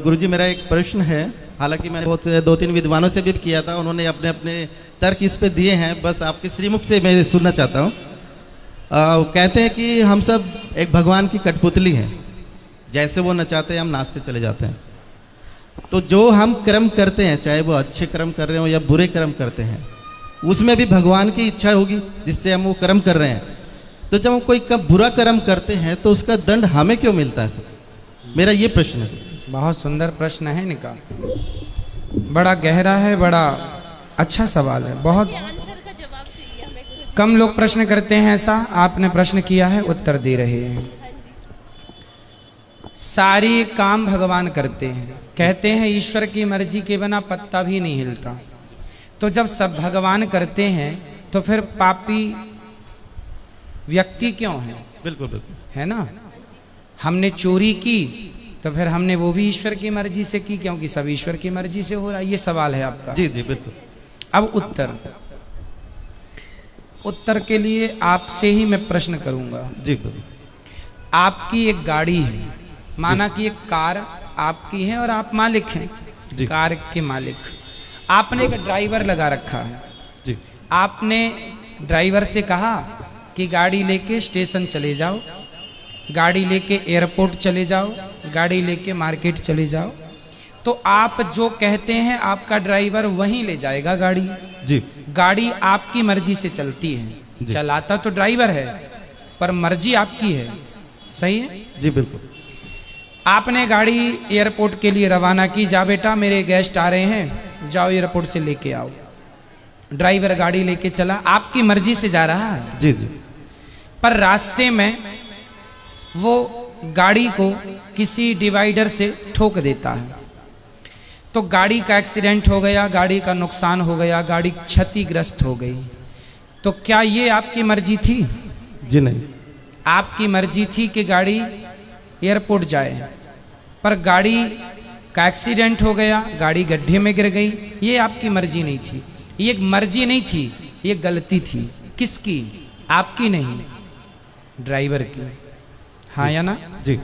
गुरुजी मेरा एक प्रश्न है, हालांकि मैंने बहुत 2-3 विद्वानों से भी किया था, उन्होंने अपने अपने तर्क इस पे दिए हैं, बस आपके श्रीमुख से मैं सुनना चाहता हूँ। कहते हैं कि हम सब एक भगवान की कठपुतली हैं, जैसे वो नचाते हैं हम नाचते चले जाते हैं। तो जो हम कर्म करते हैं, चाहे वो अच्छे कर्म कर रहे हो या बुरे कर्म करते हैं, उसमें भी भगवान की इच्छा होगी जिससे हम वो कर्म कर रहे हैं। तो जब हम कोई बुरा कर्म करते हैं तो उसका दंड हमें क्यों मिलता है सर? मेरा ये प्रश्न है। बहुत सुंदर प्रश्न है इनका, बड़ा गहरा है, बड़ा अच्छा सवाल है। बहुत कम लोग प्रश्न करते हैं ऐसा, आपने प्रश्न किया है, उत्तर दे रहे हैं। सारे काम भगवान करते हैं, कहते हैं ईश्वर की मर्जी के बिना पत्ता भी नहीं हिलता। तो जब सब भगवान करते हैं तो फिर पापी व्यक्ति क्यों है? बिल्कुल बिल्कुल, है ना। हमने चोरी की तो फिर हमने वो भी ईश्वर की मर्जी से की, क्योंकि सब ईश्वर की मर्जी से हो रहा है। ये सवाल है आपका। जी जी बिल्कुल। अब उत्तर के लिए आपसे ही मैं प्रश्न करूंगा। जी बिल्कुल। आपकी एक गाड़ी है, माना कि एक कार आपकी है और आप मालिक हैं, कार के मालिक। आपने एक ड्राइवर लगा रखा है जी। आपने ड्राइवर से कहा कि गाड़ी लेके स्टेशन चले जाओ, गाड़ी लेके एयरपोर्ट चले जाओ, गाड़ी लेके मार्केट चले जाओ। तो आप जो कहते हैं आपका ड्राइवर वहीं ले जाएगा गाड़ी। जी। गाड़ी आपकी मर्जी से चलती है, चलाता तो ड्राइवर है पर मर्जी आपकी है, सही है? जी बिल्कुल। आपने गाड़ी एयरपोर्ट के लिए रवाना की, जा बेटा मेरे गेस्ट आ रहे हैं, जाओ एयरपोर्ट से लेके आओ। ड्राइवर गाड़ी लेके चला, आपकी मर्जी से जा रहा है। जी जी। पर रास्ते में वो गाड़ी को किसी डिवाइडर से ठोक देता है, तो गाड़ी का एक्सीडेंट हो गया, गाड़ी का नुकसान हो गया, गाड़ी क्षतिग्रस्त हो गई। तो क्या ये आपकी मर्जी थी? जी नहीं। आपकी मर्जी थी कि गाड़ी एयरपोर्ट जाए, पर गाड़ी का एक्सीडेंट हो गया, गाड़ी गड्ढे में गिर गई। ये आपकी मर्जी नहीं थी, ये मर्जी नहीं थी, ये गलती थी। किसकी? आपकी नहीं, ड्राइवर की। हाँ या ना? जी।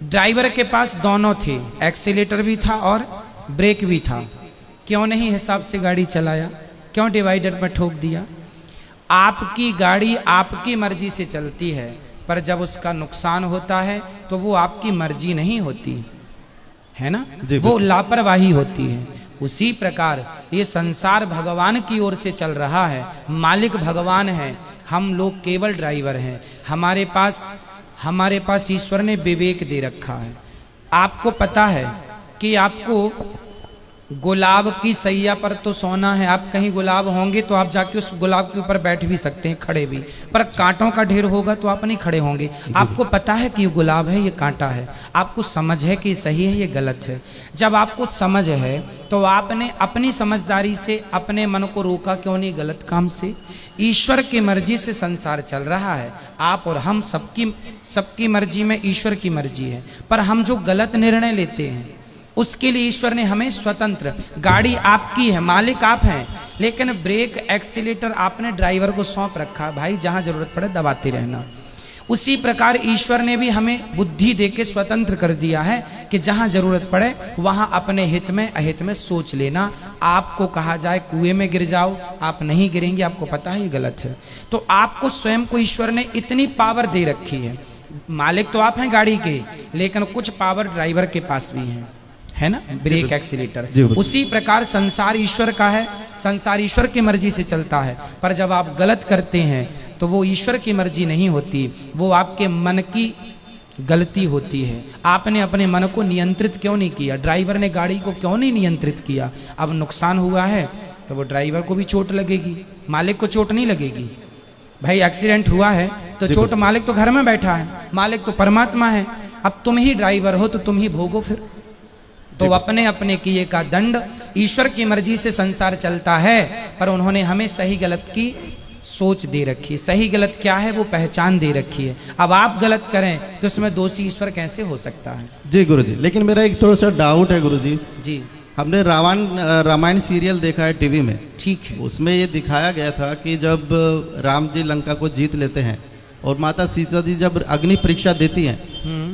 ड्राइवर के पास दोनों थे, एक्सीलेटर भी था और ब्रेक भी था। क्यों नहीं हिसाब से गाड़ी चलाया? क्यों डिवाइडर पर ठोक दिया? आपकी गाड़ी आपकी मर्जी से चलती है, पर जब उसका नुकसान होता है तो वो आपकी मर्जी नहीं होती है ना, वो लापरवाही होती है। उसी प्रकार ये संसार भगवान की ओर से चल रहा है, मालिक भगवान है, हम लोग केवल ड्राइवर हैं। हमारे पास ईश्वर ने विवेक दे रखा है। आपको पता है कि आपको गुलाब की सैया पर तो सोना है, आप कहीं गुलाब होंगे तो आप जाके उस गुलाब के ऊपर बैठ भी सकते हैं, खड़े भी, पर कांटों का ढेर होगा तो आप नहीं खड़े होंगे। आपको पता है कि ये गुलाब है, ये कांटा है, आपको समझ है कि ये सही है, ये गलत है। जब आपको समझ है तो आपने अपनी समझदारी से अपने मन को रोका क्यों नहीं गलत काम से? ईश्वर की मर्जी से संसार चल रहा है, आप और हम सबकी मर्जी में ईश्वर की मर्जी है। पर हम जो गलत निर्णय लेते हैं उसके लिए ईश्वर ने हमें स्वतंत्र, गाड़ी आपकी है, मालिक आप हैं, लेकिन ब्रेक एक्सीलेटर आपने ड्राइवर को सौंप रखा, भाई जहां जरूरत पड़े दबाते रहना। उसी प्रकार ईश्वर ने भी हमें बुद्धि देके स्वतंत्र कर दिया है कि जहां जरूरत पड़े वहां अपने हित में अहित में सोच लेना। आपको कहा जाए कुएं में गिर जाओ, आप नहीं गिरेंगे, आपको पता है ये गलत है। तो आपको स्वयं को ईश्वर ने इतनी पावर दे रखी है। मालिक तो आप हैं गाड़ी के, लेकिन कुछ पावर ड्राइवर के पास भी है ना, ब्रेक एक्सीलेटर। उसी प्रकार संसार ईश्वर का है, संसार ईश्वर की मर्जी से चलता है। पर जब आप गलत करते हैं तो वो ईश्वर की मर्जी नहीं होती, वो आपके मन की गलती होती है। आपने अपने मन को नियंत्रित क्यों नहीं किया? ड्राइवर ने गाड़ी को क्यों नहीं नियंत्रित किया? अब नुकसान हुआ है तो वो ड्राइवर को भी चोट लगेगी, मालिक को चोट नहीं लगेगी। भाई एक्सीडेंट हुआ है तो चोट, मालिक तो घर में बैठा है, मालिक तो परमात्मा है। अब तुम ही ड्राइवर हो तो तुम ही भोगो फिर। तो अपने अपने किए का दंड, ईश्वर की मर्जी से संसार चलता है, पर उन्होंने हमें सही गलत की सोच दे रखी। सही गलत क्या है वो पहचान दे रखी है। अब आप गलत करें तो उसमें दोषी ईश्वर कैसे हो सकता है? जी गुरुजी, लेकिन मेरा एक थोड़ा सा डाउट है गुरुजी। जी। हमने रामायण सीरियल देखा है टीवी में, ठीक है। उसमें ये दिखाया गया था कि जब राम जी लंका को जीत लेते हैं और माता सीता जी जब अग्नि परीक्षा देती हैं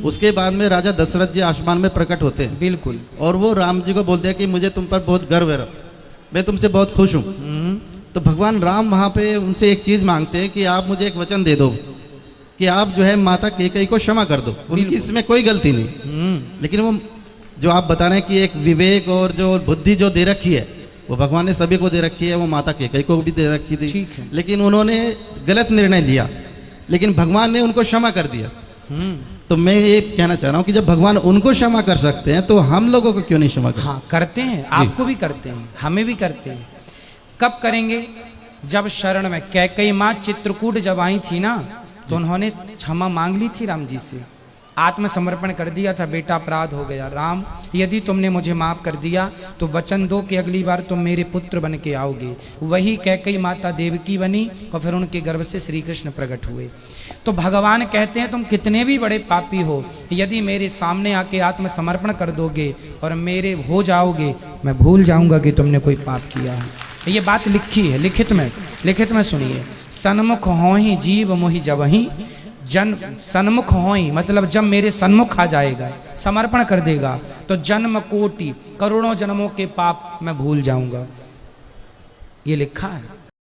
उसके बाद में राजा दशरथ जी आसमान में प्रकट होते हैं बिल्कुल। और वो राम जी को बोलते हैं कि मुझे तुम पर बहुत गर्व है, मैं तुमसे बहुत खुश हूँ। तो भगवान राम वहाँ पे उनसे एक चीज़ मांगते हैं कि आप मुझे एक वचन दे दो कि आप जो है माता कैकेयी को क्षमा कर दो, उनकी इसमें कोई गलती नहीं। लेकिन वो जो आप बता रहे हैं कि एक विवेक और जो बुद्धि जो दे रखी है वो भगवान ने सभी को दे रखी है, वो माता कैकेयी को भी दे रखी थी। ठीक है। लेकिन उन्होंने गलत निर्णय लिया, लेकिन भगवान ने उनको क्षमा कर दिया। तो मैं ये कहना चाह रहा हूँ कि जब भगवान उनको क्षमा कर सकते हैं तो हम लोगों को क्यों नहीं क्षमा कर? हाँ करते हैं, आपको भी करते हैं, हमें भी करते हैं। कब करेंगे? जब शरण में कैकेयी माँ चित्रकूट जब आई थी ना, तो उन्होंने क्षमा मांग ली थी राम जी से, आत्मसमर्पण कर दिया था, बेटा अपराध हो गया, राम यदि तुमने मुझे माफ कर दिया तो वचन दो कि अगली बार तुम मेरे पुत्र बन के आओगे। वही कैकेयी माता देवकी बनी और फिर उनके गर्भ से श्री कृष्ण प्रकट हुए। तो भगवान कहते हैं तुम कितने भी बड़े पापी हो, यदि मेरे सामने आके आत्मसमर्पण कर दोगे और मेरे हो जाओगे, मैं भूल जाऊंगा कि तुमने कोई पाप किया है। ये बात लिखी है लिखित में सुनिए। सन्मुख हो ही जीव मोहि जबहि, जन सन्मुख हो ही मतलब जब मेरे सन्मुख आ जाएगा, समर्पण कर देगा, तो जन्म कोटि करोड़ों जन्मों के पाप मैं भूल जाऊंगा। ये लिखा है।